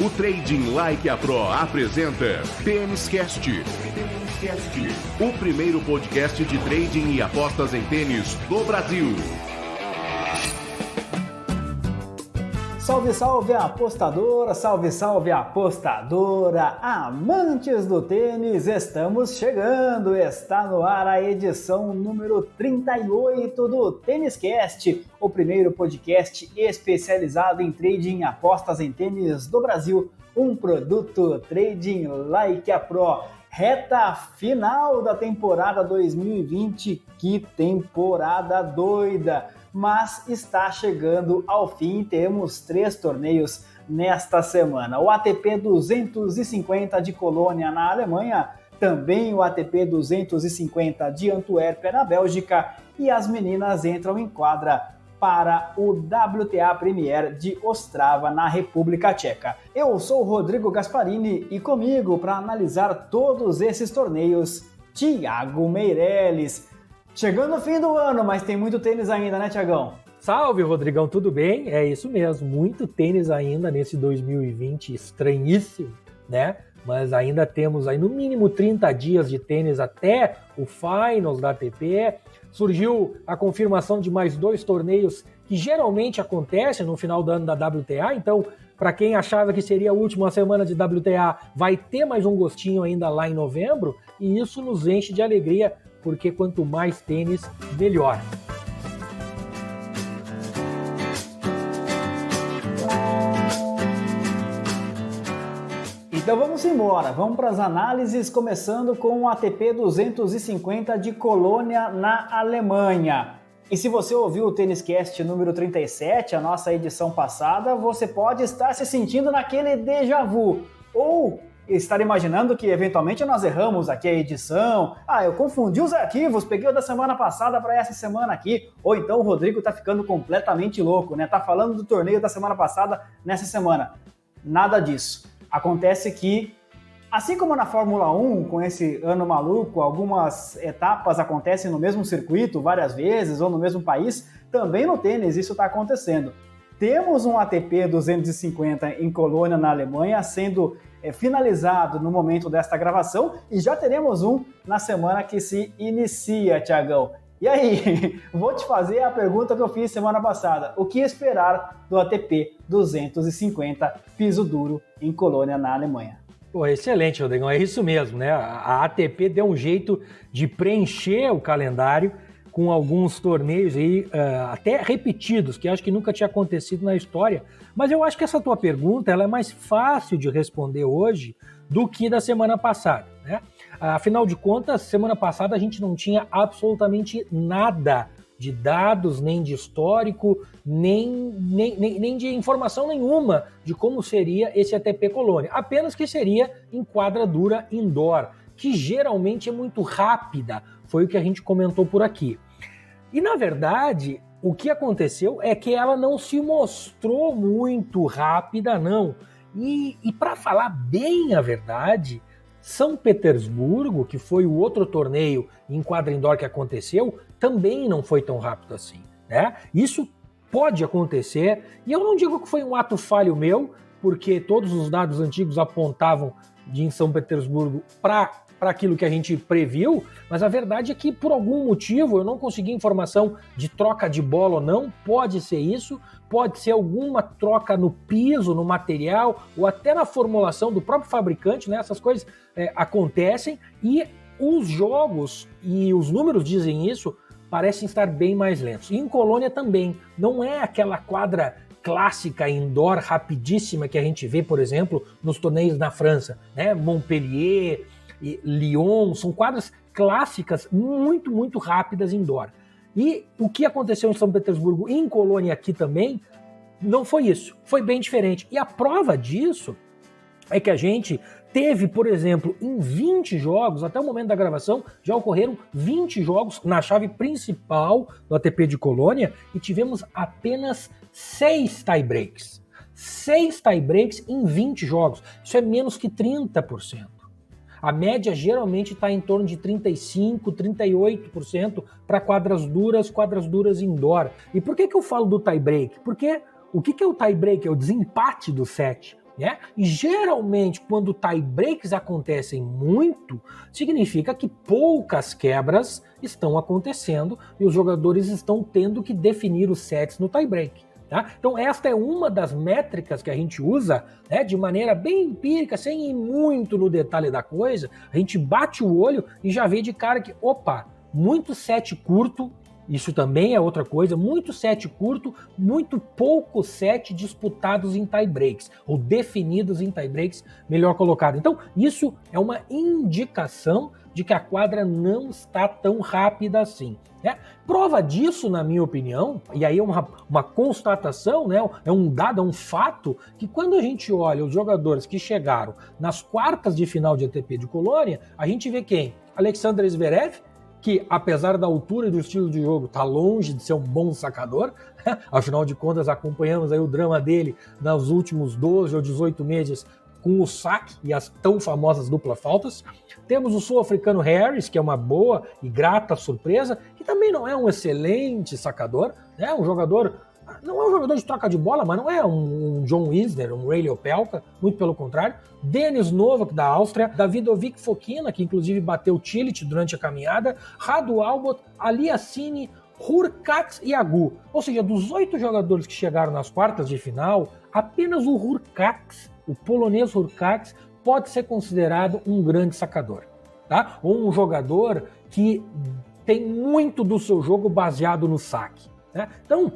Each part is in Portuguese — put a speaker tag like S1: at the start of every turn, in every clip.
S1: O Trading Like a Pro apresenta Tênis Cast, o primeiro podcast de trading e apostas em tênis do Brasil.
S2: Salve, salve apostadora, salve, salve apostadora, amantes do tênis, estamos chegando, está no ar a edição número 38 do Tênis Cast, o primeiro podcast especializado em trading e apostas em tênis do Brasil, um produto Trading Like a Pro. Reta final da temporada 2020, que temporada doida! Mas está chegando ao fim, temos 3 torneios nesta semana. O ATP 250 de Colônia na Alemanha, também o ATP 250 de Antuérpia na Bélgica e as meninas entram em quadra para o WTA Premier de Ostrava na República Tcheca. Eu sou o Rodrigo Gasparini e comigo para analisar todos esses torneios, Thiago Meirelles. Chegando no fim do ano, mas tem muito tênis ainda, né, Thiagão?
S3: Salve, Rodrigão, tudo bem? É isso mesmo, muito tênis ainda nesse 2020 estranhíssimo, né? Mas ainda temos aí no mínimo 30 dias de tênis até o Finals da ATP. Surgiu a confirmação de mais 2 torneios que geralmente acontecem no final do ano da WTA, então para quem achava que seria a última semana de WTA, vai ter mais um gostinho ainda lá em novembro, e isso nos enche de alegria, porque quanto mais tênis, melhor.
S2: Então vamos embora, vamos para as análises, começando com o ATP 250 de Colônia na Alemanha. E se você ouviu o Tênis Cast número 37, a nossa edição passada, você pode estar se sentindo naquele déjà vu, ou estar imaginando que eventualmente nós erramos aqui a edição, eu confundi os arquivos, peguei o da semana passada para essa semana aqui, ou então o Rodrigo tá ficando completamente louco, né? Tá falando do torneio da semana passada nessa semana. Nada disso. Acontece que, assim como na Fórmula 1, com esse ano maluco, algumas etapas acontecem no mesmo circuito várias vezes ou no mesmo país, também no tênis isso está acontecendo. Temos um ATP 250 em Colônia, na Alemanha, sendo finalizado no momento desta gravação, e já teremos um na semana que se inicia, Thiagão. E aí, vou te fazer a pergunta que eu fiz semana passada. O que esperar do ATP 250 piso duro em Colônia, na Alemanha?
S3: Pô, excelente, Rodrigão, é isso mesmo, né? A ATP deu um jeito de preencher o calendário com alguns torneios aí, até repetidos, que acho que nunca tinha acontecido na história. Mas eu acho que essa tua pergunta ela é mais fácil de responder hoje do que da semana passada, né? Afinal de contas, semana passada a gente não tinha absolutamente nada de dados, nem de histórico, nem de informação nenhuma de como seria esse ATP Colônia. Apenas que seria em quadra dura indoor, que geralmente é muito rápida, foi o que a gente comentou por aqui. E na verdade, o que aconteceu é que ela não se mostrou muito rápida, não. E para falar bem a verdade, São Petersburgo, que foi o outro torneio em quadra indoor que aconteceu, também não foi tão rápido assim, né? Isso pode acontecer, e eu não digo que foi um ato falho meu, porque todos os dados antigos apontavam em São Petersburgo para aquilo que a gente previu, mas a verdade é que por algum motivo eu não consegui informação de troca de bola ou não, pode ser isso, pode ser alguma troca no piso, no material, ou até na formulação do próprio fabricante, né? Essas coisas acontecem, e os jogos, e os números dizem isso, parecem estar bem mais lentos. E em Colônia também, não é aquela quadra clássica indoor rapidíssima que a gente vê, por exemplo, nos torneios na França, né? Montpellier, Lyon, são quadras clássicas muito, muito rápidas indoor. E o que aconteceu em São Petersburgo e em Colônia aqui também, não foi isso, foi bem diferente. E a prova disso é que a gente teve, por exemplo, em 20 jogos, até o momento da gravação, já ocorreram 20 jogos na chave principal do ATP de Colônia e tivemos apenas 6 tie-breaks. 6 tie-breaks em 20 jogos, isso é menos que 30%. A média geralmente está em torno de 35%, 38% para quadras duras indoor. E por que eu falo do tie-break? Porque o que é o tie-break? É o desempate do set. né? E geralmente, quando tie-breaks acontecem muito, significa que poucas quebras estão acontecendo e os jogadores estão tendo que definir os sets no tie-break. Tá? Então esta é uma das métricas que a gente usa, né, de maneira bem empírica, sem ir muito no detalhe da coisa. A gente bate o olho e já vê de cara que, opa, muito set curto, isso também é outra coisa, muito set curto, muito pouco set disputados em tie-breaks, ou definidos em tie-breaks, melhor colocado. Então isso é uma indicação de que a quadra não está tão rápida assim. Né? Prova disso, na minha opinião, e aí é uma constatação, né? É um dado, é um fato, que quando a gente olha os jogadores que chegaram nas quartas de final de ATP de Colônia, a gente vê quem? Alexander Zverev, que apesar da altura e do estilo de jogo, está longe de ser um bom sacador, né? Afinal de contas acompanhamos aí o drama dele nos últimos 12 ou 18 meses com o saque e as tão famosas dupla faltas. Temos o sul-africano Harris, que é uma boa e grata surpresa, que também não é um excelente sacador, né? Um jogador, não é um jogador de troca de bola, mas não é um John Isner, um Ray Opelka, muito pelo contrário. Denis Novak, da Áustria, Davidovich Fokina, que inclusive bateu o Cilic durante a caminhada, Radu Albot, Aliassime, Hurkacz e Agu. Ou seja, dos 8 jogadores que chegaram nas quartas de final, apenas o Hurkacz, o polonês Hurkacz, pode ser considerado um grande sacador, tá? Ou um jogador que tem muito do seu jogo baseado no saque, né? Então,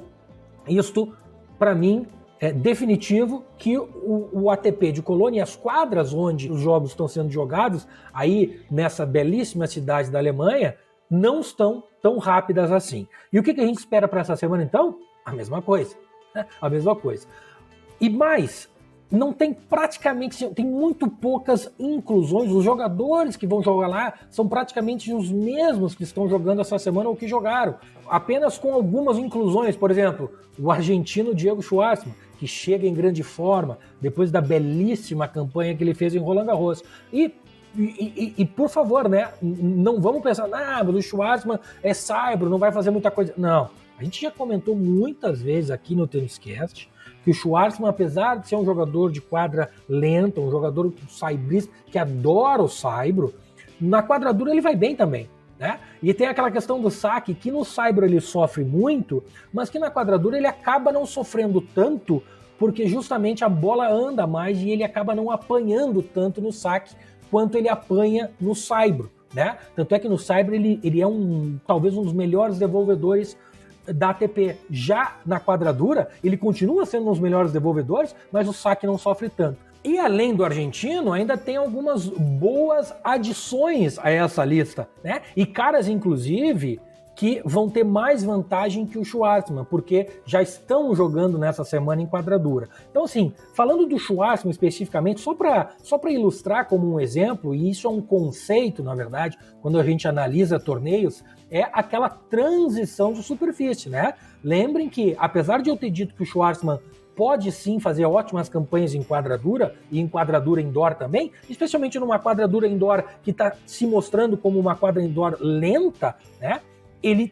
S3: isto, para mim, é definitivo que o ATP de Colônia e as quadras onde os jogos estão sendo jogados, aí nessa belíssima cidade da Alemanha, não estão tão rápidas assim. E o que a gente espera para essa semana, então? A mesma coisa, né? A mesma coisa. E mais, não tem praticamente, tem muito poucas inclusões. Os jogadores que vão jogar lá são praticamente os mesmos que estão jogando essa semana ou que jogaram, apenas com algumas inclusões. Por exemplo, o argentino Diego Schwartzman, que chega em grande forma depois da belíssima campanha que ele fez em Roland Garros. E por favor, né, não vamos pensar, mas o Schwartzman é saibro, não vai fazer muita coisa. Não, a gente já comentou muitas vezes aqui no Tennis Cast que o Schwartzman, apesar de ser um jogador de quadra lenta, um jogador saibrista que adora o saibro, na quadradura ele vai bem também, né? E tem aquela questão do saque, que no saibro ele sofre muito, mas que na quadradura ele acaba não sofrendo tanto, porque justamente a bola anda mais e ele acaba não apanhando tanto no saque quanto ele apanha no saibro, né? Tanto é que no saibro ele é talvez um dos melhores devolvedores da ATP. Já na quadradura, ele continua sendo um dos melhores devolvedores, mas o saque não sofre tanto. E além do argentino, ainda tem algumas boas adições a essa lista, né? E caras, inclusive, que vão ter mais vantagem que o Schwartzman, porque já estão jogando nessa semana em quadradura. Então, assim, falando do Schwartzman especificamente, só para ilustrar como um exemplo, e isso é um conceito, na verdade, quando a gente analisa torneios, é aquela transição de superfície, né? Lembrem que, apesar de eu ter dito que o Schwartzman pode sim fazer ótimas campanhas em quadradura, e em quadradura indoor também, especialmente numa quadradura indoor que está se mostrando como uma quadra indoor lenta, né? Ele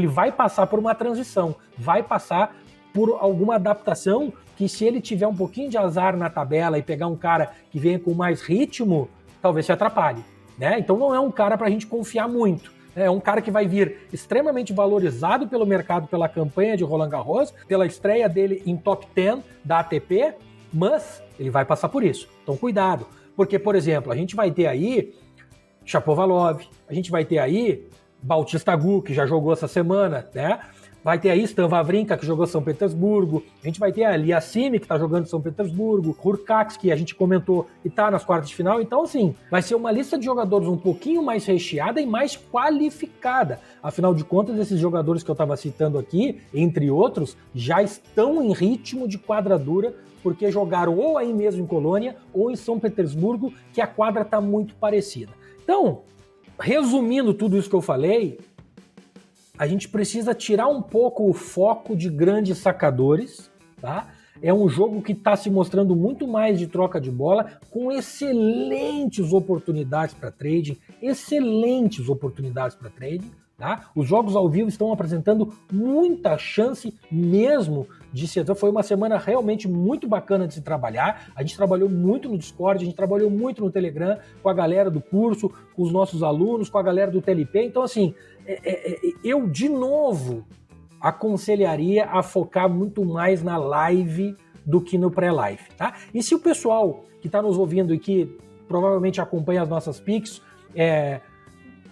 S3: vai passar por uma transição, vai passar por alguma adaptação que, se ele tiver um pouquinho de azar na tabela e pegar um cara que venha com mais ritmo, talvez se atrapalhe, né? Então não é um cara para a gente confiar muito. É um cara que vai vir extremamente valorizado pelo mercado, pela campanha de Roland Garros, pela estreia dele em top 10 da ATP, mas ele vai passar por isso. Então cuidado, porque, por exemplo, a gente vai ter aí Shapovalov, a gente vai ter aí Bautista Agut, que já jogou essa semana, né? Vai ter aí Stan Wawrinka, que jogou São Petersburgo. A gente vai ter a Aliassime, que está jogando São Petersburgo. Hurkacz, que a gente comentou, que está nas quartas de final. Então, assim, vai ser uma lista de jogadores um pouquinho mais recheada e mais qualificada. Afinal de contas, esses jogadores que eu estava citando aqui, entre outros, já estão em ritmo de quadradura, porque jogaram ou aí mesmo em Colônia ou em São Petersburgo, que a quadra está muito parecida. Então, resumindo tudo isso que eu falei, a gente precisa tirar um pouco o foco de grandes sacadores, tá? É um jogo que está se mostrando muito mais de troca de bola, com excelentes oportunidades para trading, tá? Os jogos ao vivo estão apresentando muita chance mesmo disse, foi uma semana realmente muito bacana de se trabalhar. A gente trabalhou muito no Discord, a gente trabalhou muito no Telegram, com a galera do curso, com os nossos alunos, com a galera do TLP. Então, assim, eu, de novo, aconselharia a focar muito mais na live do que no pré-live, tá? E se o pessoal que está nos ouvindo e que provavelmente acompanha as nossas Pix,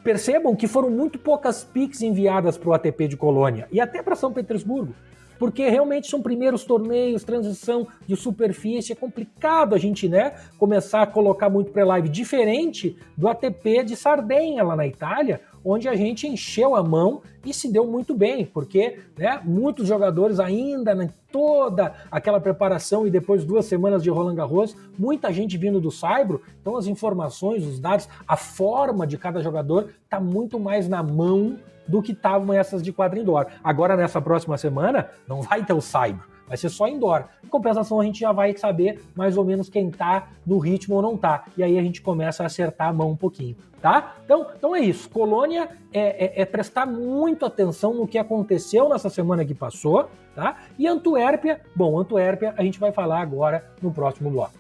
S3: percebam que foram muito poucas Pix enviadas para o ATP de Colônia e até para São Petersburgo, porque realmente são primeiros torneios, transição de superfície, é complicado a gente, né, começar a colocar muito pré-live, diferente do ATP de Sardenha lá na Itália, onde a gente encheu a mão e se deu muito bem, porque, né, muitos jogadores ainda em toda aquela preparação e depois 2 semanas de Roland Garros, muita gente vindo do Saibro, então as informações, os dados, a forma de cada jogador está muito mais na mão do que estavam essas de quadra indoor. Agora, nessa próxima semana, não vai ter o Saibro, vai ser só indoor. Em compensação, a gente já vai saber mais ou menos quem tá no ritmo ou não tá. E aí a gente começa a acertar a mão um pouquinho, tá? Então é isso. Colônia é prestar muito atenção no que aconteceu nessa semana que passou, tá? E Antuérpia, Antuérpia a gente vai falar agora no próximo bloco.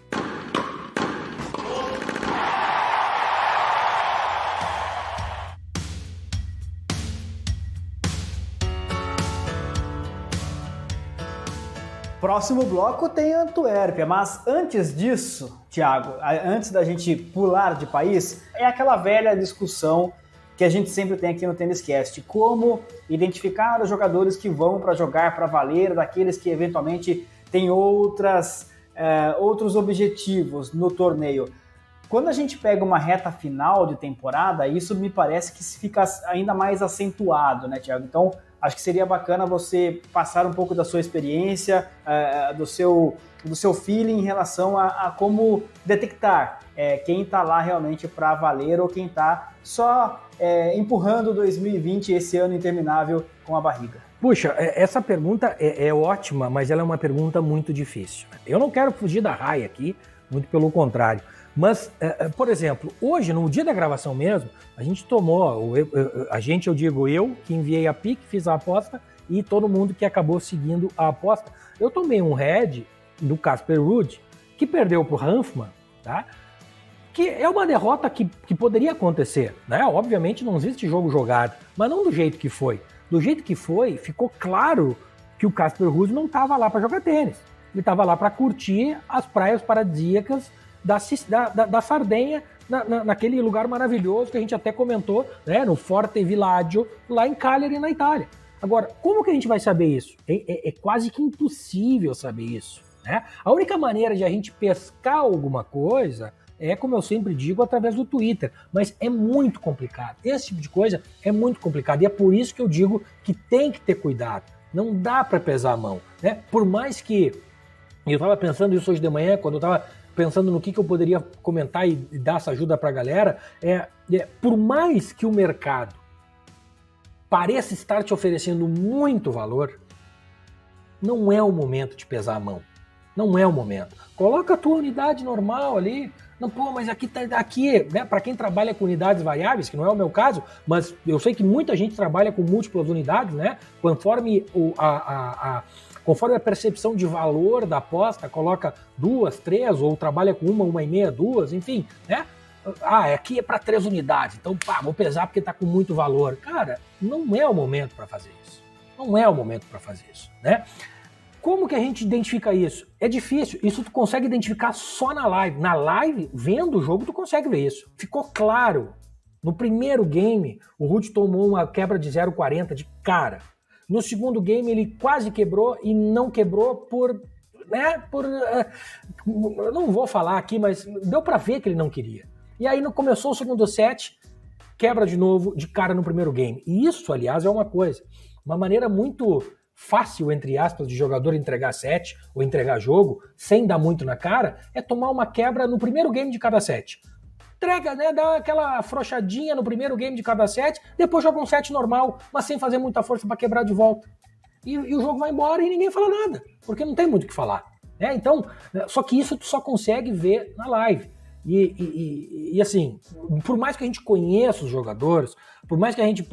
S2: Próximo bloco tem Antuérpia, mas antes disso, Thiago, antes da gente pular de país, é aquela velha discussão que a gente sempre tem aqui no Tennis Cast, como identificar os jogadores que vão para jogar para valer, daqueles que eventualmente têm outros objetivos no torneio. Quando a gente pega uma reta final de temporada, isso me parece que fica ainda mais acentuado, né, Thiago? Então, acho que seria bacana você passar um pouco da sua experiência, do seu feeling em relação a como detectar quem está lá realmente para valer ou quem está só empurrando 2020, esse ano interminável, com a barriga.
S3: Puxa, essa pergunta é ótima, mas ela é uma pergunta muito difícil. Eu não quero fugir da raia aqui, muito pelo contrário. Mas, por exemplo, hoje, no dia da gravação mesmo, a gente tomou, eu digo eu, que enviei a pick, fiz a aposta, e todo mundo que acabou seguindo a aposta. Eu tomei um head do Casper Ruud, que perdeu para o Hanfmann, tá? Que é uma derrota que poderia acontecer, né? Obviamente não existe jogo jogado, mas não do jeito que foi. Do jeito que foi, ficou claro que o Casper Ruud não estava lá para jogar tênis. Ele estava lá para curtir as praias paradisíacas da Sardenha, naquele lugar maravilhoso que a gente até comentou, né, no Forte Villaggio, lá em Cagliari, na Itália. Agora, como que a gente vai saber isso? É quase que impossível saber isso, né? A única maneira de a gente pescar alguma coisa é, como eu sempre digo, através do Twitter, mas é muito complicado. Esse tipo de coisa é muito complicado e é por isso que eu digo que tem que ter cuidado. Não dá para pesar a mão, né? Por mais que... Eu estava pensando isso hoje de manhã, quando eu estava pensando no que eu poderia comentar e dar essa ajuda para a galera, por mais que o mercado pareça estar te oferecendo muito valor, não é o momento de pesar a mão. Não é o momento. Coloca a tua unidade normal ali. Não, pô, mas aqui, né, para quem trabalha com unidades variáveis, que não é o meu caso, mas eu sei que muita gente trabalha com múltiplas unidades, né? Conforme conforme a percepção de valor da aposta, coloca 2, 3, ou trabalha com 1,5, 2, enfim, né? Aqui é para 3 unidades, então vou pesar porque está com muito valor. Cara, não é o momento para fazer isso. Não é o momento para fazer isso, né? Como que a gente identifica isso? É difícil, isso tu consegue identificar só na live. Na live, vendo o jogo, tu consegue ver isso. Ficou claro. No primeiro game, o Ruud tomou uma quebra de 0,40 de cara. No segundo game, ele quase quebrou e não quebrou por... eu não vou falar aqui, mas deu para ver que ele não queria. E aí começou o segundo set, quebra de novo de cara no primeiro game. E isso, aliás, é uma maneira muito fácil, entre aspas, de jogador entregar set ou entregar jogo, sem dar muito na cara, é tomar uma quebra no primeiro game de cada set. Entrega, né, dá aquela afrouxadinha no primeiro game de cada set, depois joga um set normal, mas sem fazer muita força para quebrar de volta. E o jogo vai embora e ninguém fala nada, porque não tem muito o que falar. Né? Então, só que isso tu só consegue ver na live. E assim, por mais que a gente conheça os jogadores, por mais que a gente,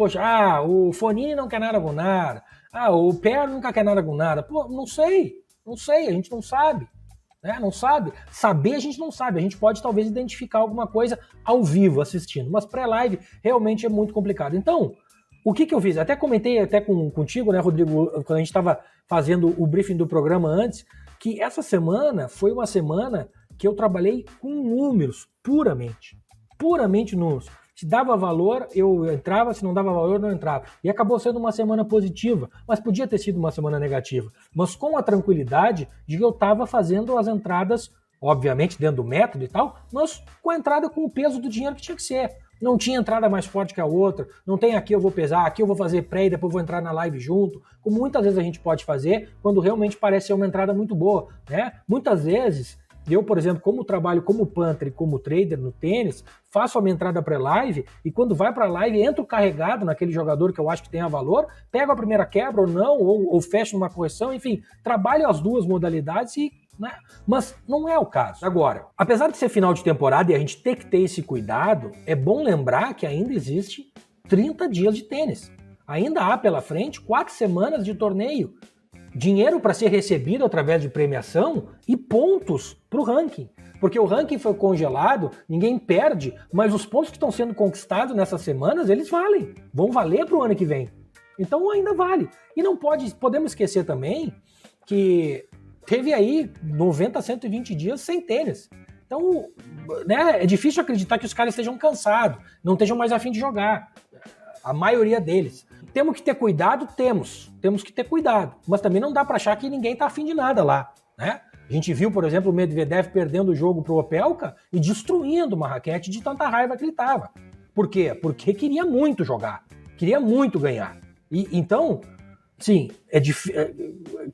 S3: o Fonini não quer nada com nada, O pé nunca quer nada com nada. Pô, não sei, a gente não sabe. Né? Não sabe. Saber a gente não sabe. A gente pode talvez identificar alguma coisa ao vivo assistindo, mas pré-live realmente é muito complicado. Então, o que eu fiz? Até comentei contigo, né, Rodrigo, quando a gente estava fazendo o briefing do programa antes, que essa semana foi uma semana que eu trabalhei com números, puramente números. Se dava valor, eu entrava, se não dava valor, não entrava. E acabou sendo uma semana positiva, mas podia ter sido uma semana negativa. Mas com a tranquilidade de que eu estava fazendo as entradas, obviamente dentro do método e tal, mas com a entrada com o peso do dinheiro que tinha que ser. Não tinha entrada mais forte que a outra, não tem aqui eu vou pesar, aqui eu vou fazer pré e depois vou entrar na live junto, como muitas vezes a gente pode fazer quando realmente parece ser uma entrada muito boa, né? Muitas vezes, eu, por exemplo, como trabalho como punter e como trader no tênis, faço a minha entrada pré-live e quando vai para a live, entro carregado naquele jogador que eu acho que tenha valor, pego a primeira quebra ou não, ou fecho numa correção, enfim, trabalho as duas modalidades e né? Mas não é o caso. Agora, apesar de ser final de temporada e a gente ter que ter esse cuidado, é bom lembrar que ainda existe 30 dias de tênis. Ainda há pela frente 4 semanas de torneio. Dinheiro para ser recebido através de premiação e pontos para o ranking. Porque o ranking foi congelado, ninguém perde, mas os pontos que estão sendo conquistados nessas semanas, eles valem. Vão valer para o ano que vem. Então ainda vale. E não podemos esquecer também que teve aí 90 a 120 dias sem tênis. Então, né, é difícil acreditar que os caras estejam cansados, não estejam mais a fim de jogar. A maioria deles. Temos que ter cuidado? Temos que ter cuidado. Mas também não dá para achar que ninguém está a fim de nada lá. Né? A gente viu, por exemplo, o Medvedev perdendo o jogo para o Opelka e destruindo uma raquete de tanta raiva que ele estava. Por quê? Porque queria muito jogar, queria muito ganhar. E então... Sim,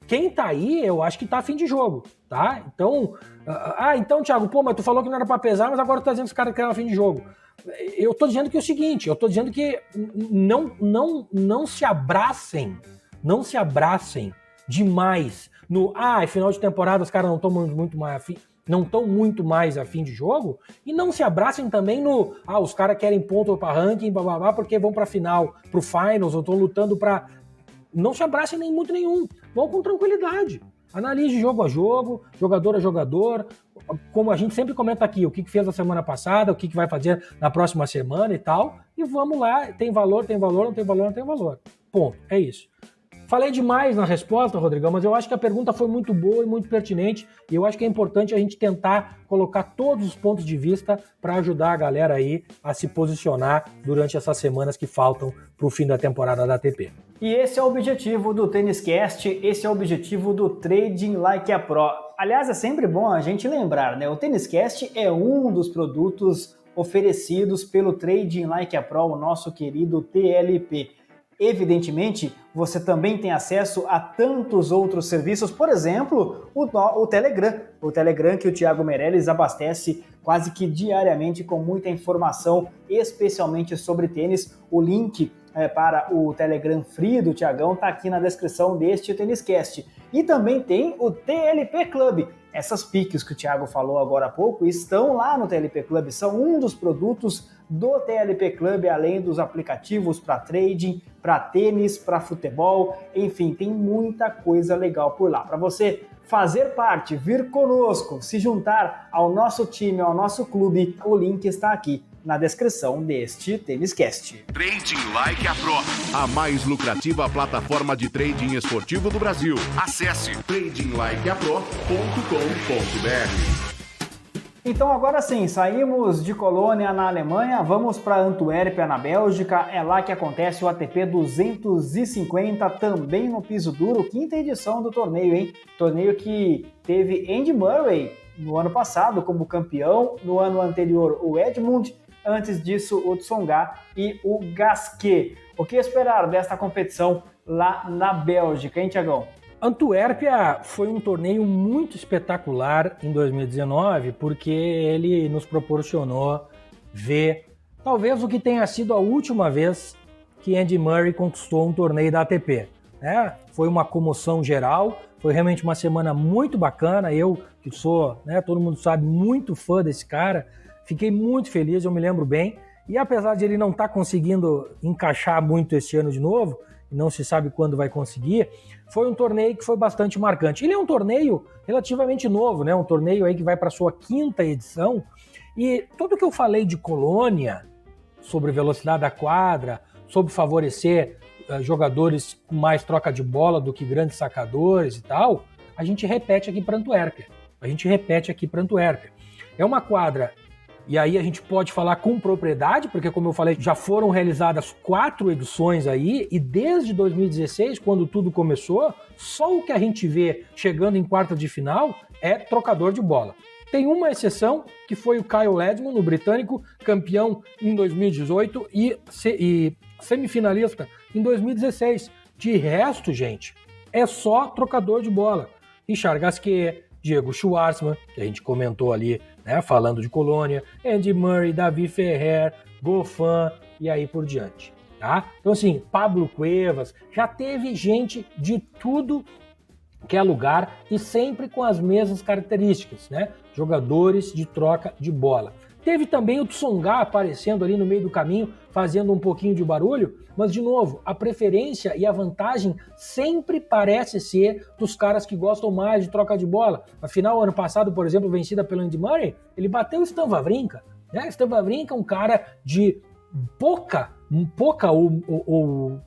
S3: quem tá aí, eu acho que tá a fim de jogo, tá? Então, então, Thiago, mas tu falou que não era pra pesar, mas agora tu tá dizendo que os caras querem a fim de jogo. Eu tô dizendo que é o seguinte, eu tô dizendo que não se abracem demais no, final de temporada os caras não estão muito mais a fim de jogo, e não se abracem também no, os caras querem ponto pra ranking, blá, porque vão pra final, pro finals, ou estão lutando pra... Não se abracem nem muito nenhum. Vão com tranquilidade. Analise jogo a jogo, jogador a jogador. Como a gente sempre comenta aqui, o que fez na semana passada, o que vai fazer na próxima semana e tal. E vamos lá. Tem valor, não tem valor. Ponto. É isso. Falei demais na resposta, Rodrigão, mas eu acho que a pergunta foi muito boa e muito pertinente. E eu acho que é importante a gente tentar colocar todos os pontos de vista para ajudar a galera aí a se posicionar durante essas semanas que faltam para o fim da temporada da ATP.
S2: E esse é o objetivo do Tênis Cast, esse é o objetivo do Trading Like a Pro. Aliás, é sempre bom a gente lembrar, né? O Tênis Cast é um dos produtos oferecidos pelo Trading Like a Pro, o nosso querido TLP. Evidentemente, você também tem acesso a tantos outros serviços, por exemplo, o Telegram. O Telegram que o Thiago Meirelles abastece quase que diariamente com muita informação, especialmente sobre tênis. O link para o Telegram Free do Thiagão está aqui na descrição deste TênisCast. E também tem o TLP Club. Essas piques que o Thiago falou agora há pouco estão lá no TLP Club, são um dos produtos do TLP Club, além dos aplicativos para trading, para tênis, para futebol, enfim, tem muita coisa legal por lá. Para você fazer parte, vir conosco, se juntar ao nosso time, ao nosso clube, o link está aqui na descrição deste TênisCast.
S1: Trading Like a Pro, a mais lucrativa plataforma de trading esportivo do Brasil. Acesse tradinglikeapro.com.br.
S2: Então agora sim, saímos de Colônia na Alemanha, vamos para Antuérpia na Bélgica, é lá que acontece o ATP 250, também no piso duro, quinta edição do torneio, hein? Torneio que teve Andy Murray no ano passado como campeão, no ano anterior o Edmund, antes disso o Tsonga e o Gasquet. O que esperar desta competição lá na Bélgica, hein, Thiagão?
S3: Antuérpia foi um torneio muito espetacular em 2019, porque ele nos proporcionou ver talvez o que tenha sido a última vez que Andy Murray conquistou um torneio da ATP. Né? Foi uma comoção geral, foi realmente uma semana muito bacana. Eu, que sou, todo mundo sabe, muito fã desse cara, fiquei muito feliz, eu me lembro bem. E apesar de ele não estar conseguindo encaixar muito esse ano de novo, não se sabe quando vai conseguir, foi um torneio que foi bastante marcante. Ele é um torneio relativamente novo, né? Um torneio aí que vai para a sua 5ª edição, e tudo que eu falei de Colônia, sobre velocidade da quadra, sobre favorecer jogadores com mais troca de bola do que grandes sacadores e tal, a gente repete aqui para Antuérpia. É uma quadra, e aí a gente pode falar com propriedade, porque como eu falei, já foram realizadas 4 edições aí, e desde 2016, quando tudo começou, só o que a gente vê chegando em quarta de final é trocador de bola. Tem uma exceção, que foi o Kyle Edmund, o britânico, campeão em 2018 e semifinalista em 2016. De resto, gente, é só trocador de bola. Richard Gasquet, Diego Schwartzman, que a gente comentou ali, né, falando de Colônia, Andy Murray, Davi Ferrer, Goffin e aí por diante. Tá? Então, assim, Pablo Cuevas, já teve gente de tudo que é lugar e sempre com as mesmas características, né? Jogadores de troca de bola. Teve também o Tsonga aparecendo ali no meio do caminho, fazendo um pouquinho de barulho, mas, de novo, a preferência e a vantagem sempre parece ser dos caras que gostam mais de troca de bola. Afinal, ano passado, por exemplo, vencida pelo Andy Murray, ele bateu o Stan Wawrinka, né? Stan Wawrinka é um cara de pouca ou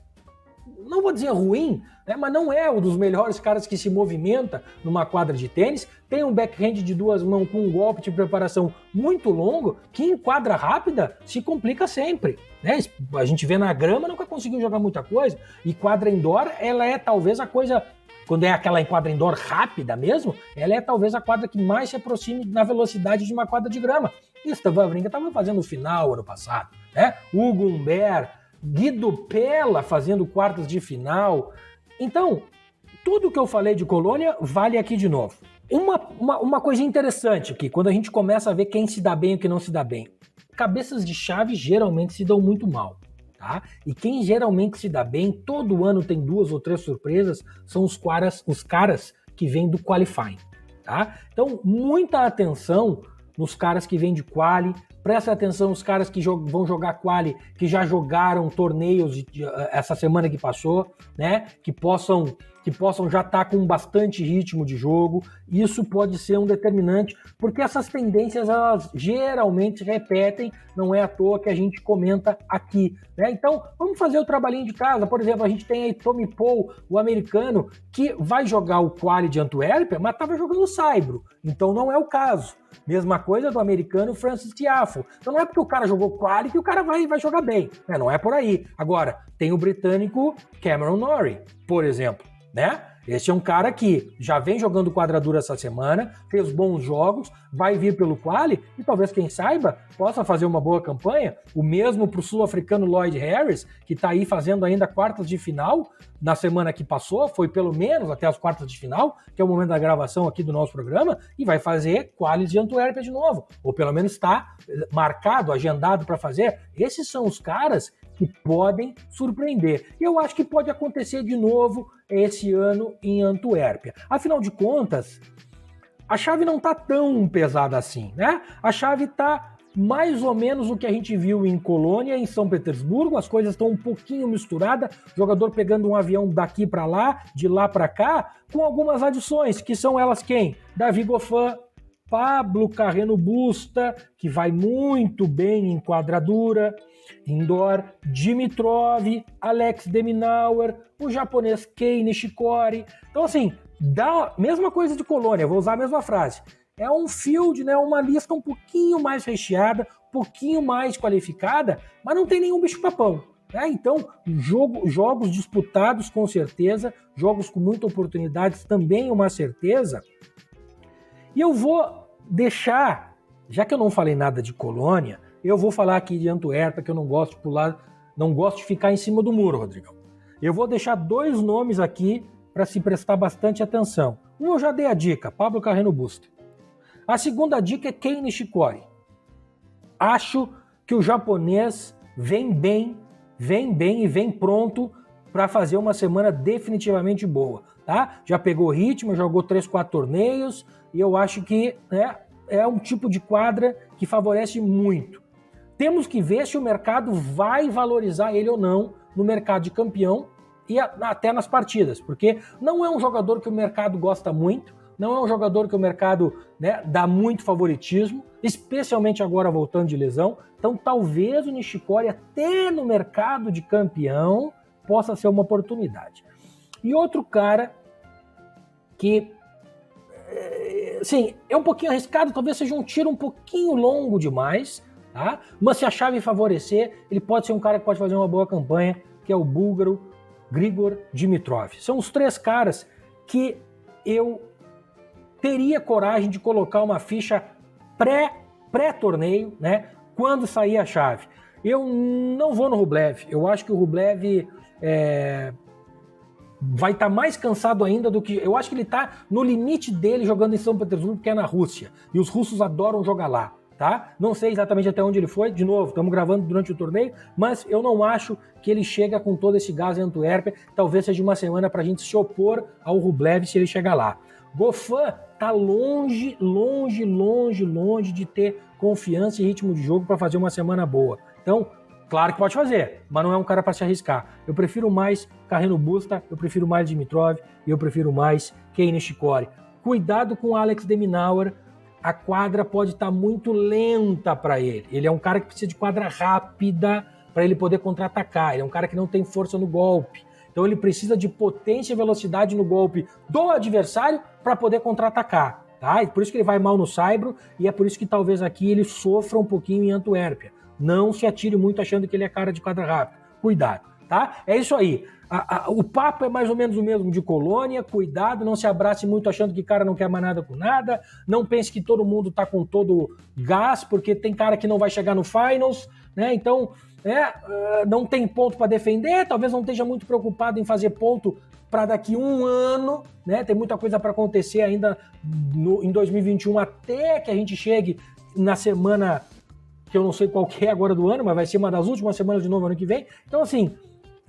S3: não vou dizer ruim, né, mas não é um dos melhores caras que se movimenta numa quadra de tênis. Tem um backhand de 2 mãos com um golpe de preparação muito longo, que em quadra rápida se complica sempre. Né? A gente vê na grama, nunca conseguiu jogar muita coisa. E quadra indoor, ela é talvez a coisa, quando é aquela em quadra indoor rápida mesmo, ela é talvez a quadra que mais se aproxime na velocidade de uma quadra de grama. E o Stan Wawrinka estava fazendo o final ano passado. Né? Hugo Humbert, Guido Pella fazendo quartas de final. Então, tudo que eu falei de Colônia vale aqui de novo. Uma coisa interessante aqui, quando a gente começa a ver quem se dá bem e quem não se dá bem. Cabeças de chave geralmente se dão muito mal, tá? E quem geralmente se dá bem, todo ano tem 2 ou 3 surpresas, são os caras que vêm do qualifying, tá? Então, muita atenção nos caras que vêm de quali. Presta atenção nos caras que vão jogar quali, que já jogaram torneios essa semana que passou, né? Que possam já estar com bastante ritmo de jogo. Isso pode ser um determinante, porque essas tendências elas geralmente se repetem, não é à toa que a gente comenta aqui, né? Então, vamos fazer o trabalhinho de casa. Por exemplo, a gente tem aí Tommy Paul, o americano, que vai jogar o quali de Antuérpia, mas estava jogando o Saibro, então não é o caso. Mesma coisa do americano Francis Tiafoe. Então não é porque o cara jogou quali que o cara vai jogar bem, né? Não é por aí. Agora, tem o britânico Cameron Norrie, por exemplo, né? Esse é um cara que já vem jogando quadradura essa semana, fez bons jogos, vai vir pelo quali e talvez, quem saiba, possa fazer uma boa campanha. O mesmo para o sul-africano Lloyd Harris, que está aí fazendo ainda quartas de final. Na semana que passou, foi pelo menos até as quartas de final, que é o momento da gravação aqui do nosso programa, e vai fazer qualis de Antuérpia de novo. Ou pelo menos está marcado, agendado para fazer. Esses são os caras que podem surpreender. E eu acho que pode acontecer de novo esse ano em Antuérpia. Afinal de contas, a chave não está tão pesada assim, né? A chave está mais ou menos o que a gente viu em Colônia, em São Petersburgo. As coisas estão um pouquinho misturadas, jogador pegando um avião daqui para lá, de lá para cá, com algumas adições, que são elas quem? Davi Goffin, Pablo Carreno Busta, que vai muito bem em quadradura, indoor, Dimitrov, Alex de Minaur, o japonês Kei Nishikori. Então, assim, dá mesma coisa de Colônia, vou usar a mesma frase. É um field, né, uma lista um pouquinho mais recheada, um pouquinho mais qualificada, mas não tem nenhum bicho-papão. Né? Então, jogos disputados com certeza, jogos com muitas oportunidades também uma certeza. E eu vou deixar, já que eu não falei nada de Colônia, eu vou falar aqui de Antuérpia, que eu não gosto de pular, não gosto de ficar em cima do muro, Rodrigão. Eu vou deixar 2 nomes aqui para se prestar bastante atenção. Um eu já dei a dica, Pablo Carreno Busta. A segunda dica é Kei Nishikori. Acho que o japonês vem bem e vem pronto para fazer uma semana definitivamente boa. Tá? Já pegou ritmo, jogou 3, 4 torneios e eu acho que, né, é um tipo de quadra que favorece muito. Temos que ver se o mercado vai valorizar ele ou não no mercado de campeão, e até nas partidas, porque não é um jogador que o mercado gosta muito, não é um jogador que o mercado, né, dá muito favoritismo, especialmente agora voltando de lesão. Então talvez o Nishikori até no mercado de campeão possa ser uma oportunidade. E outro cara que, sim, é um pouquinho arriscado, talvez seja um tiro um pouquinho longo demais, tá? Mas se a chave favorecer, ele pode ser um cara que pode fazer uma boa campanha, que é o búlgaro Grigor Dimitrov. São os 3 caras que eu teria coragem de colocar uma ficha pré-torneio, né, quando sair a chave. Eu não vou no Rublev. Eu acho que o Rublev vai estar mais cansado ainda do que... Eu acho que ele está no limite dele jogando em São Petersburgo, que é na Rússia. E os russos adoram jogar lá, tá? Não sei exatamente até onde ele foi. De novo, estamos gravando durante o torneio, mas eu não acho que ele chega com todo esse gás em Antuérpia. Talvez seja uma semana para a gente se opor ao Rublev se ele chegar lá. Goffin está longe de ter confiança e ritmo de jogo para fazer uma semana boa. Então, claro que pode fazer, mas não é um cara para se arriscar. Eu prefiro mais Carreno Busta, eu prefiro mais Dimitrov e eu prefiro mais Kei Nishikori. Cuidado com Alex de Minaur, a quadra pode estar muito lenta para ele. Ele é um cara que precisa de quadra rápida para ele poder contra-atacar. Ele é um cara que não tem força no golpe. Então ele precisa de potência e velocidade no golpe do adversário para poder contra-atacar. Tá? E por isso que ele vai mal no saibro e é por isso que talvez aqui ele sofra um pouquinho em Antuérpia. Não se atire muito achando que ele é cara de quadra rápida. Cuidado, tá? É isso aí. O papo é mais ou menos o mesmo de Colônia. Cuidado, não se abrace muito achando que cara não quer mais nada com nada. Não pense que todo mundo tá com todo gás, porque tem cara que não vai chegar no finals, né? Então... não tem ponto para defender, talvez não esteja muito preocupado em fazer ponto para daqui um ano, né? Tem muita coisa para acontecer ainda em 2021 até que a gente chegue na semana que eu não sei qual que é agora do ano, mas vai ser uma das últimas semanas de novo ano que vem. Então assim,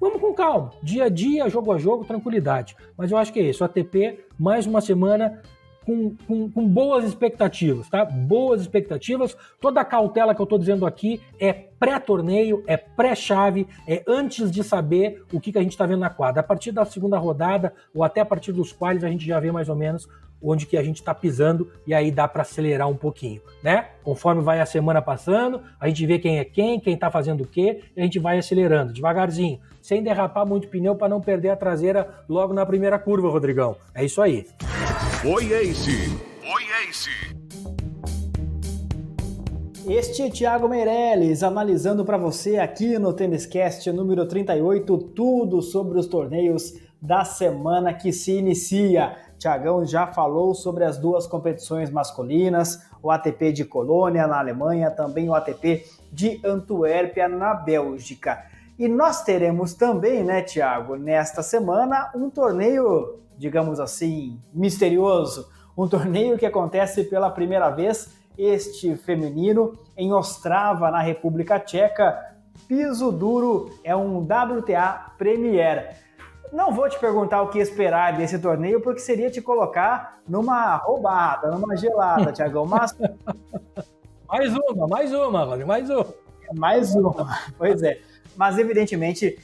S3: vamos com calma, dia a dia, jogo a jogo, tranquilidade. Mas eu acho que é isso, ATP, mais uma semana com boas expectativas, tá? Boas expectativas. Toda a cautela que eu tô dizendo aqui é pré-torneio, é pré-chave, é antes de saber o que a gente tá vendo na quadra. A partir da segunda rodada, ou até a partir dos quais, a gente já vê mais ou menos onde que a gente tá pisando, e aí dá para acelerar um pouquinho, né? Conforme vai a semana passando, a gente vê quem é quem tá fazendo o quê, e a gente vai acelerando, devagarzinho, sem derrapar muito pneu para não perder a traseira logo na primeira curva, Rodrigão. É isso aí.
S1: Oi, Ace! Oi, Ace!
S2: Este é Thiago Meirelles, analisando para você aqui no Tênis Cast número 38, tudo sobre os torneios da semana que se inicia. Thiagão já falou sobre as 2 competições masculinas, o ATP de Colônia na Alemanha, também o ATP de Antuérpia na Bélgica. E nós teremos também, né, Thiago, nesta semana um torneio, digamos assim, misterioso, um torneio que acontece pela primeira vez, este feminino, em Ostrava, na República Tcheca. Piso duro, é um WTA Premier. Não vou te perguntar o que esperar desse torneio, porque seria te colocar numa roubada, numa gelada, Thiagão, mas...
S3: Mais uma, Rodrigo,
S2: Mais uma, pois é. Mas, evidentemente,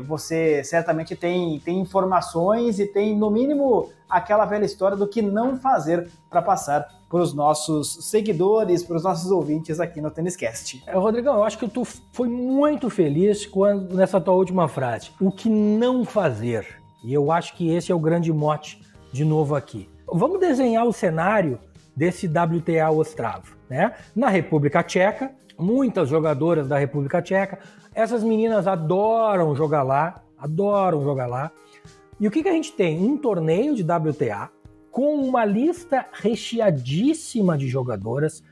S2: você certamente tem informações e tem, no mínimo, aquela velha história do que não fazer para passar para os nossos seguidores, para os nossos ouvintes aqui no Tênis Cast.
S3: Rodrigão, eu acho que tu foi muito feliz nessa tua última frase. O que não fazer. E eu acho que esse é o grande mote de novo aqui. Vamos desenhar o cenário desse WTA Ostrava, né? Na República Tcheca, muitas jogadoras da República Tcheca, essas meninas adoram jogar lá. E o que a gente tem? Um torneio de WTA com uma lista recheadíssima de jogadoras,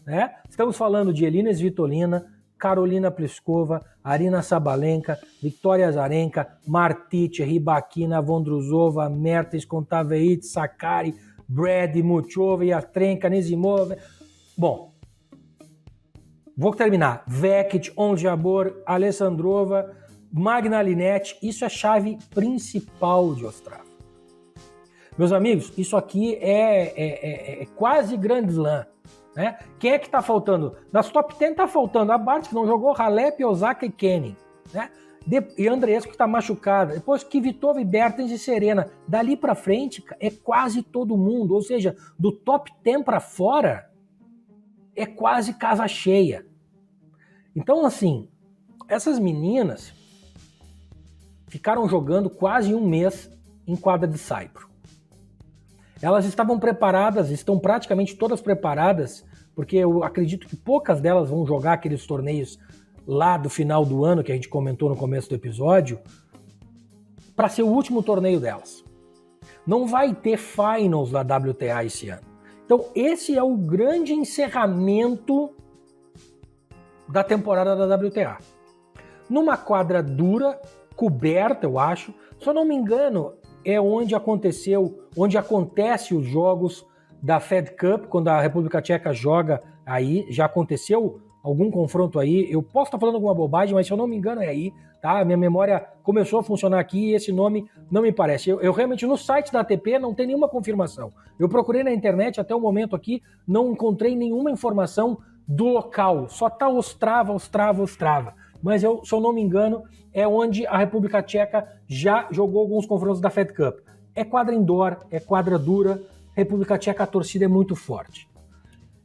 S3: né? Estamos falando de Elina Svitolina, Karolina Pliskova, Arina Sabalenka, Victoria Azarenka, Martic, Rybakina, Vondrusova, Mertens, Kontaveit, Sakkari, Brad, Muchova, Yatrenka, Nisimova. Bom, vou terminar. Vekic, Ons Jabeur, Alessandrova, Magna Linette. Isso é a chave principal de Ostrava. Meus amigos, isso aqui é quase Grand Slam, né? Quem é que tá faltando? Nas top 10 tá faltando a Barty, que não jogou, Halep, Osaka e Kenin, né? E Andreescu que está machucada. Depois Kvitova, Bertens e Serena. Dali para frente é quase todo mundo. Ou seja, do top 10 para fora é quase casa cheia. Então, assim, essas meninas ficaram jogando quase um mês em quadra de saibro. Elas estavam preparadas, estão praticamente todas preparadas, porque eu acredito que poucas delas vão jogar aqueles torneios lá do final do ano, que a gente comentou no começo do episódio, para ser o último torneio delas. Não vai ter finals da WTA esse ano. Então, esse é o grande encerramento da temporada da WTA. Numa quadra dura, coberta, eu acho. Se eu não me engano, é onde acontece os jogos da Fed Cup, quando a República Tcheca joga aí. Já aconteceu algum confronto aí. Eu posso estar falando alguma bobagem, mas se eu não me engano é aí, tá? A minha memória começou a funcionar aqui e esse nome não me parece. Eu realmente, no site da ATP, não tem nenhuma confirmação. Eu procurei na internet até o momento aqui, não encontrei nenhuma informação do local. Só tá Ostrava. Mas se eu não me engano, é onde a República Tcheca já jogou alguns confrontos da Fed Cup. É quadra indoor, é quadra dura. República Tcheca, a torcida é muito forte.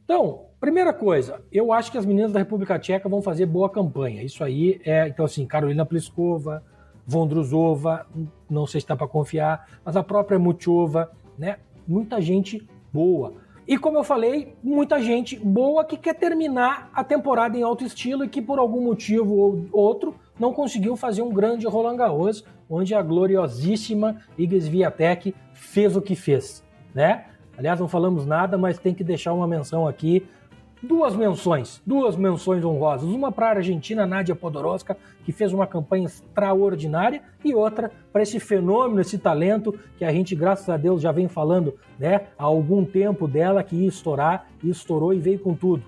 S3: Então, primeira coisa, eu acho que as meninas da República Tcheca vão fazer boa campanha. Isso aí é, então assim, Karolina Pliskova, Vondrousova, não sei se está para confiar, mas a própria Muchova, né? Muita gente boa. E como eu falei, muita gente boa que quer terminar a temporada em alto estilo e que por algum motivo ou outro não conseguiu fazer um grande Roland Garros, onde a gloriosíssima Iga Swiatek fez o que fez, né? Aliás, não falamos nada, mas tem que deixar uma menção aqui. Duas menções honrosas. Uma para a argentina, Nadia Podoroska, que fez uma campanha extraordinária, e outra para esse fenômeno, esse talento que a gente, graças a Deus, já vem falando, né, há algum tempo dela, que ia estourar, e estourou e veio com tudo.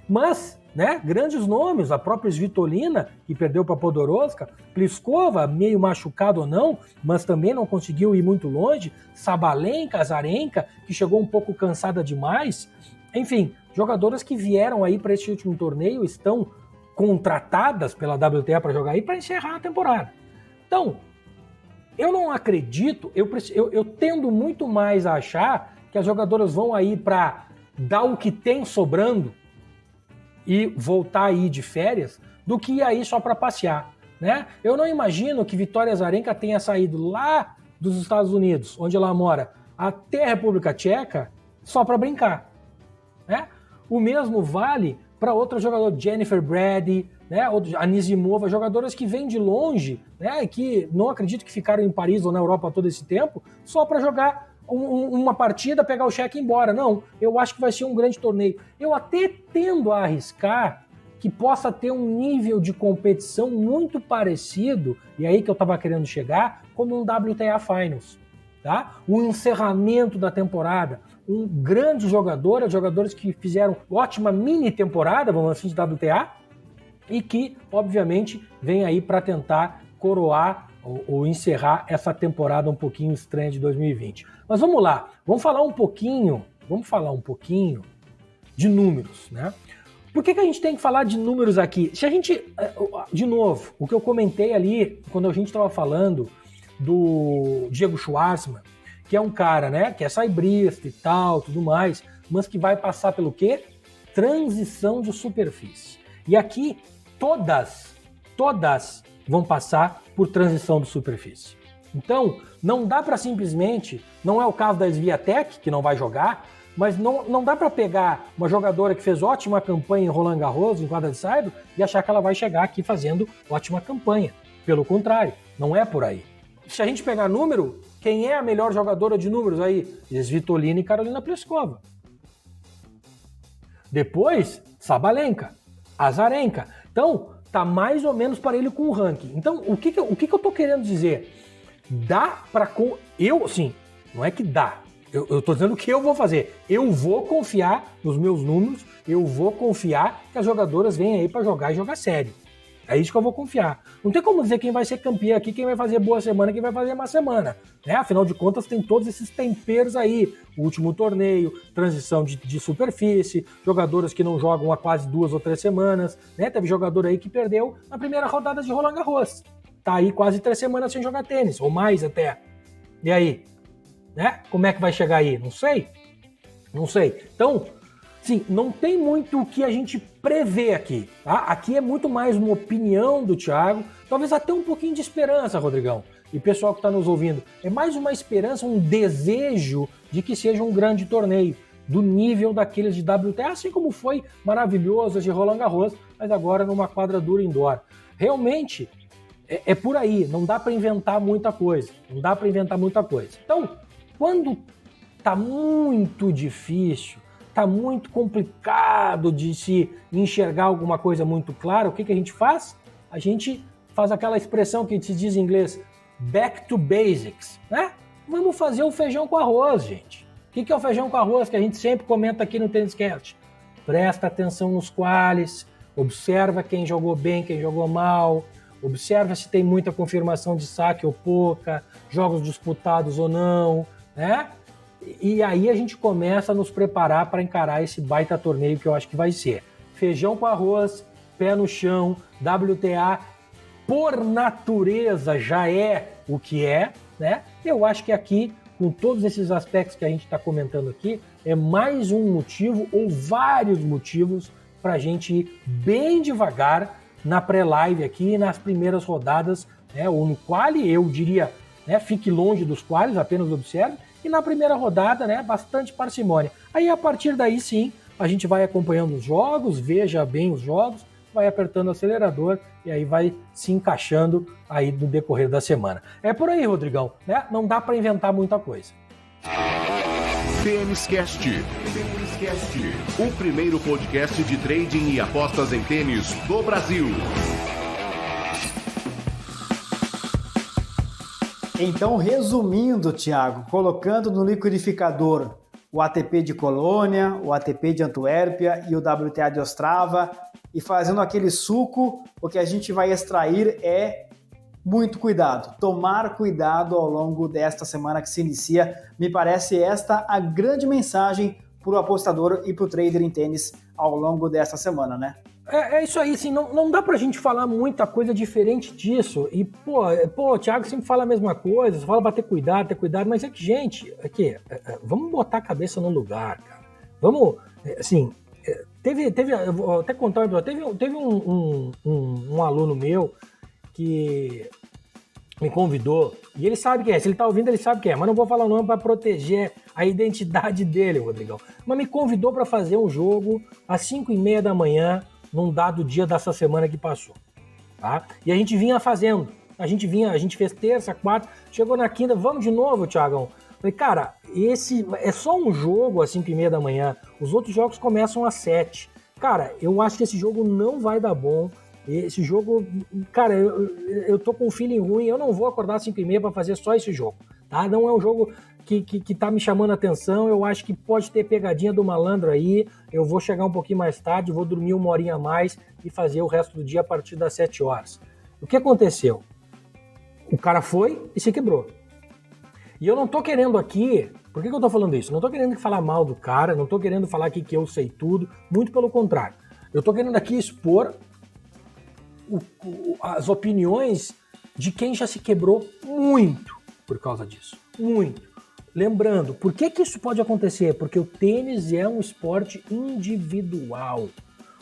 S3: Mas, né, grandes nomes, a própria Svitolina, que perdeu para Podoroska, Pliskova, meio machucado ou não, mas também não conseguiu ir muito longe, Sabalenka, Azarenka, que chegou um pouco cansada demais. Enfim, jogadoras que vieram aí para esse último torneio estão contratadas pela WTA para jogar aí para encerrar a temporada. Então, eu não acredito, eu tendo muito mais a achar que as jogadoras vão aí para dar o que tem sobrando e voltar aí de férias, do que ir aí só para passear, né? Eu não imagino que Vitória Azarenka tenha saído lá dos Estados Unidos, onde ela mora, até a República Tcheca, só para brincar, né? O mesmo vale para outro jogador, Jennifer Brady, né? Anisimova, jogadoras que vêm de longe, né? E que não acredito que ficaram em Paris ou na Europa todo esse tempo, só para jogar uma partida, pegar o cheque e ir embora. Não, eu acho que vai ser um grande torneio. Eu até tendo a arriscar que possa ter um nível de competição muito parecido, e aí que eu estava querendo chegar, como um WTA Finals, tá? O encerramento da temporada, um grande jogador, jogadores que fizeram ótima mini temporada, vamos assim, de WTA, e que, obviamente, vem aí para tentar coroar ou encerrar essa temporada um pouquinho estranha de 2020. Mas vamos lá, vamos falar um pouquinho de números, né? Por que a gente tem que falar de números aqui? Se a gente, de novo, o que eu comentei ali, quando a gente estava falando do Diego Schwartzman, que é um cara, né, que é saibrista e tal, tudo mais, mas que vai passar pelo quê? Transição de superfície. E aqui, todas vão passar por transição de superfície. Então, não dá para simplesmente, não é o caso da Swiatek, que não vai jogar, mas não dá para pegar uma jogadora que fez ótima campanha em Roland Garros, em quadra de saibro, e achar que ela vai chegar aqui fazendo ótima campanha. Pelo contrário, não é por aí. Se a gente pegar número, quem é a melhor jogadora de números aí? Svitolina e Karolina Pliskova. Depois, Sabalenka, Azarenka. Então, tá mais ou menos parelho com o ranking. Então, o que eu tô querendo dizer? Dá para... Sim, não é que dá. Eu tô dizendo o que eu vou fazer. Eu vou confiar nos meus números, eu vou confiar que as jogadoras vêm aí para jogar e jogar sério. É isso que eu vou confiar. Não tem como dizer quem vai ser campeão aqui, quem vai fazer boa semana, quem vai fazer má semana, né? Afinal de contas, tem todos esses temperos aí. O último torneio, transição de superfície, jogadoras que não jogam há quase 2 ou 3 semanas, né? Teve jogador aí que perdeu na primeira rodada de Roland Garros, tá aí quase 3 semanas sem jogar tênis, ou mais até. E aí? Né? Como é que vai chegar aí? Não sei. Então, sim, não tem muito o que a gente prevê aqui. Tá? Aqui é muito mais uma opinião do Thiago, talvez até um pouquinho de esperança, Rodrigão. E pessoal que está nos ouvindo, é mais uma esperança, um desejo de que seja um grande torneio, do nível daqueles de WTA, assim como foi maravilhoso de Roland Garros, mas agora numa quadra dura indoor. Realmente, é por aí, não dá para inventar muita coisa. Então, quando tá muito difícil, tá muito complicado de se enxergar alguma coisa muito clara, o que a gente faz? A gente faz aquela expressão que se diz em inglês, back to basics, né? Vamos fazer o feijão com arroz, gente. O que é o feijão com arroz que a gente sempre comenta aqui no Tennis Cast? Presta atenção nos qualis, observa quem jogou bem, quem jogou mal, observa se tem muita confirmação de saque ou pouca, jogos disputados ou não, né? E aí a gente começa a nos preparar para encarar esse baita torneio que eu acho que vai ser. Feijão com arroz, pé no chão, WTA, por natureza já é o que é, né? Eu acho que aqui, com todos esses aspectos que a gente está comentando aqui, é mais um motivo ou vários motivos para a gente ir bem devagar na pré-live aqui, nas primeiras rodadas, né? Ou no quali, eu diria, né? Fique longe dos qualis, apenas observe, e na primeira rodada, né? Bastante parcimônia. Aí, a partir daí, sim, a gente vai acompanhando os jogos, veja bem os jogos, vai apertando o acelerador e aí vai se encaixando aí no decorrer da semana. É por aí, Rodrigão, né? Não dá para inventar muita coisa.
S1: Tênis Cast, o primeiro podcast de trading e apostas em tênis do Brasil.
S2: Então, resumindo, Thiago, colocando no liquidificador o ATP de Colônia, o ATP de Antuérpia e o WTA de Ostrava, e fazendo aquele suco, o que a gente vai extrair é muito cuidado. Tomar cuidado ao longo desta semana que se inicia. Me parece esta a grande mensagem para o apostador e para o trader em tênis ao longo desta semana, né?
S3: É isso aí, assim, não dá pra gente falar muita coisa diferente disso. E, o Thiago sempre fala a mesma coisa, fala pra ter cuidado, mas é que, gente, vamos botar a cabeça no lugar, cara. Vamos, assim, eu vou até contar, teve um aluno meu que me convidou, e ele sabe quem é, se ele tá ouvindo ele sabe quem é, mas não vou falar o nome para proteger a identidade dele, Rodrigão. Mas me convidou para fazer um jogo às 5h30 da manhã, num dado dia dessa semana que passou, tá? E a gente vinha fazendo, a gente fez terça, quarta, chegou na quinta, vamos de novo, Thiagão. Falei, cara, esse é só um jogo às 5h30 da manhã, os outros jogos começam às 7. Cara, eu acho que esse jogo não vai dar bom. Esse jogo, cara, eu tô com um feeling ruim, eu não vou acordar às 5h30 para fazer só esse jogo, tá? Não é um jogo que tá me chamando a atenção, eu acho que pode ter pegadinha do malandro aí, eu vou chegar um pouquinho mais tarde, vou dormir 1 horinha a mais e fazer o resto do dia a partir das 7 horas. O que aconteceu? O cara foi e se quebrou. E eu não tô querendo aqui, por que eu tô falando isso? Não tô querendo falar mal do cara, não tô querendo falar aqui que eu sei tudo, muito pelo contrário. Eu tô querendo aqui expor as opiniões de quem já se quebrou muito por causa disso. Muito. Lembrando, por que isso pode acontecer? Porque o tênis é um esporte individual.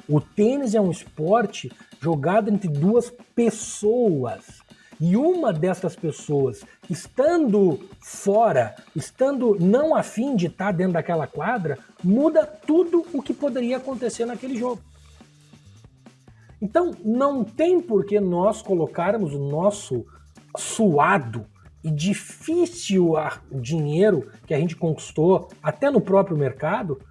S3: O tênis é um esporte jogado entre 2 pessoas. E uma dessas pessoas, estando fora, estando não a fim de estar dentro daquela quadra, muda tudo o que poderia acontecer naquele jogo. Então, não tem por que nós colocarmos o nosso suado e difícil dinheiro que a gente conquistou, até no próprio mercado,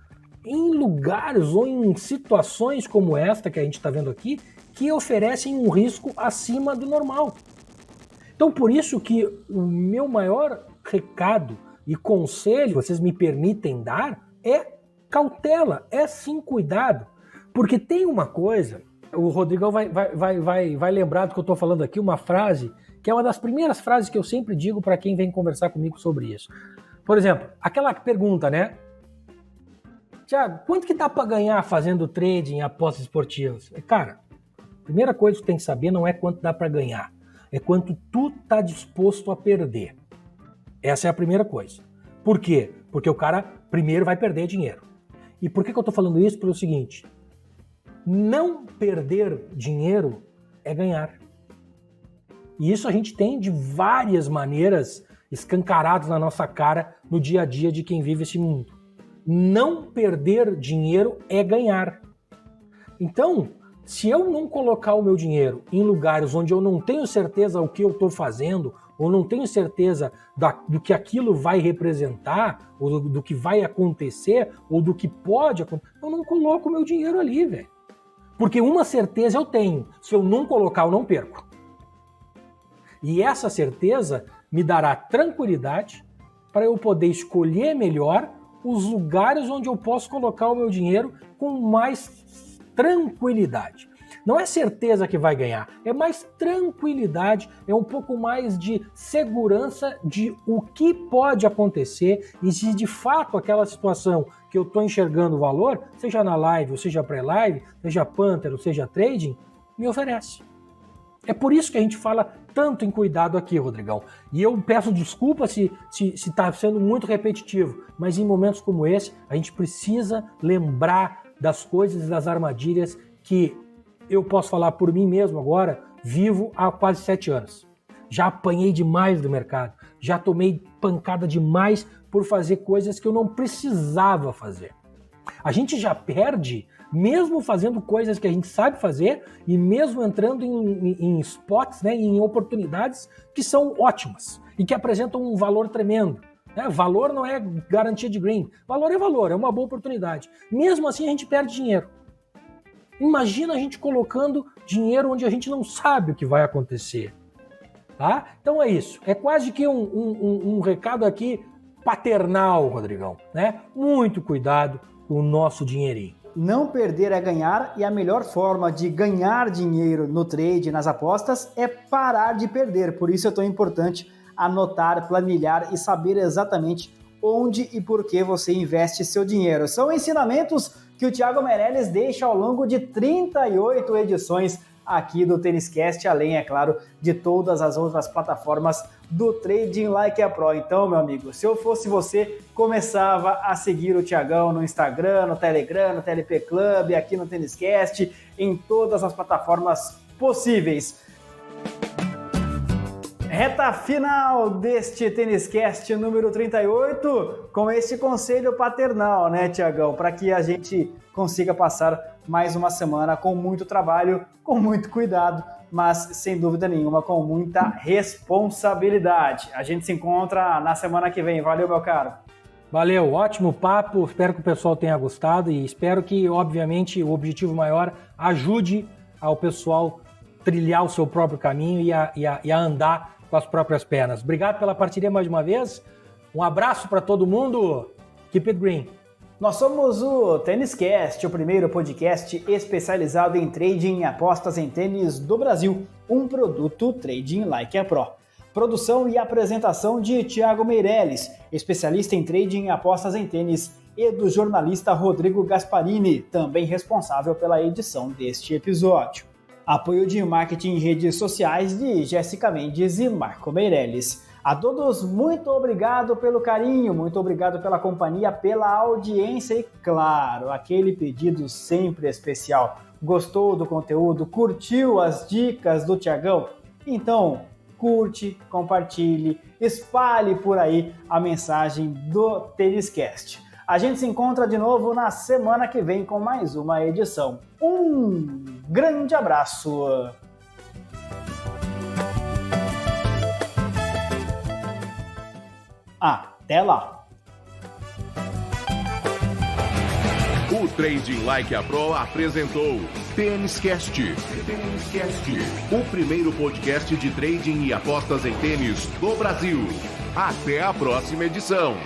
S3: em lugares ou em situações como esta que a gente está vendo aqui, que oferecem um risco acima do normal. Então, por isso que o meu maior recado e conselho, vocês me permitem dar, é cautela, é sim cuidado. Porque tem uma coisa, o Rodrigão vai lembrar do que eu estou falando aqui, uma frase, que é uma das primeiras frases que eu sempre digo para quem vem conversar comigo sobre isso. Por exemplo, aquela pergunta, né? Thiago, quanto que dá para ganhar fazendo trading em apostas esportivas? Cara, a primeira coisa que você tem que saber não é quanto dá para ganhar. é quanto tu tá disposto a perder. Essa é a primeira coisa. Por quê? Porque o cara primeiro vai perder dinheiro. E por que eu tô falando isso? Pelo seguinte, não perder dinheiro é ganhar. E isso a gente tem de várias maneiras escancaradas na nossa cara no dia a dia de quem vive esse mundo. Não perder dinheiro é ganhar. Então, se eu não colocar o meu dinheiro em lugares onde eu não tenho certeza o que eu estou fazendo, ou não tenho certeza do que aquilo vai representar, ou do que vai acontecer, ou do que pode acontecer, eu não coloco o meu dinheiro ali, velho. Porque uma certeza eu tenho, se eu não colocar, eu não perco. E essa certeza me dará tranquilidade para eu poder escolher melhor os lugares onde eu posso colocar o meu dinheiro com mais tranquilidade. Não é certeza que vai ganhar, é mais tranquilidade, é um pouco mais de segurança de o que pode acontecer e se de fato aquela situação que eu estou enxergando o valor, seja na live, ou seja pré-live, seja Panther, ou seja trading, me oferece. É por isso que a gente fala tanto em cuidado aqui, Rodrigão. E eu peço desculpa se está sendo muito repetitivo, mas em momentos como esse, a gente precisa lembrar das coisas e das armadilhas que eu posso falar por mim mesmo agora, vivo há quase 7 anos. Já apanhei demais do mercado, já tomei pancada demais por fazer coisas que eu não precisava fazer. A gente já perde mesmo fazendo coisas que a gente sabe fazer e mesmo entrando em spots, né, em oportunidades que são ótimas e que apresentam um valor tremendo. Valor não é garantia de green, valor, é uma boa oportunidade. Mesmo assim a gente perde dinheiro. Imagina a gente colocando dinheiro onde a gente não sabe o que vai acontecer. Tá? Então é isso, é quase que um recado aqui paternal, Rodrigão, né? Muito cuidado com o nosso dinheirinho.
S2: Não perder é ganhar, e a melhor forma de ganhar dinheiro no trade, nas apostas, é parar de perder. Por isso é tão importante anotar, planilhar e saber exatamente onde e por que você investe seu dinheiro. São ensinamentos que o Thiago Meirelles deixa ao longo de 38 edições aqui do TênisCast, além, é claro, de todas as outras plataformas do Trading Like a Pro. Então, meu amigo, se eu fosse você, começava a seguir o Thiagão no Instagram, no Telegram, no TLP Club, aqui no TênisCast, em todas as plataformas possíveis. Reta final deste TênisCast número 38, com este conselho paternal, né, Thiagão? Para que a gente consiga passar mais uma semana com muito trabalho, com muito cuidado, mas sem dúvida nenhuma com muita responsabilidade. A gente se encontra na semana que vem. Valeu, meu caro.
S3: Valeu, ótimo papo. Espero que o pessoal tenha gostado e espero que, obviamente, o objetivo maior ajude ao pessoal trilhar o seu próprio caminho e a andar com as próprias pernas. Obrigado pela parceria mais uma vez. Um abraço para todo mundo. Keep it green.
S2: Nós somos o TênisCast, o primeiro podcast especializado em trading e apostas em tênis do Brasil, um produto Trading Like a Pro. Produção e apresentação de Thiago Meirelles, especialista em trading e apostas em tênis, e do jornalista Rodrigo Gasparini, também responsável pela edição deste episódio. Apoio de marketing em redes sociais de Jéssica Mendes e Marco Meirelles. A todos, muito obrigado pelo carinho, muito obrigado pela companhia, pela audiência e, claro, aquele pedido sempre especial. Gostou do conteúdo? Curtiu as dicas do Thiagão? Então, curte, compartilhe, espalhe por aí a mensagem do TênisCast. A gente se encontra de novo na semana que vem com mais uma edição. Um grande abraço! Até lá!
S1: O Trading Like a Pro apresentou TênisCast, o primeiro podcast de trading e apostas em tênis do Brasil. Até a próxima edição!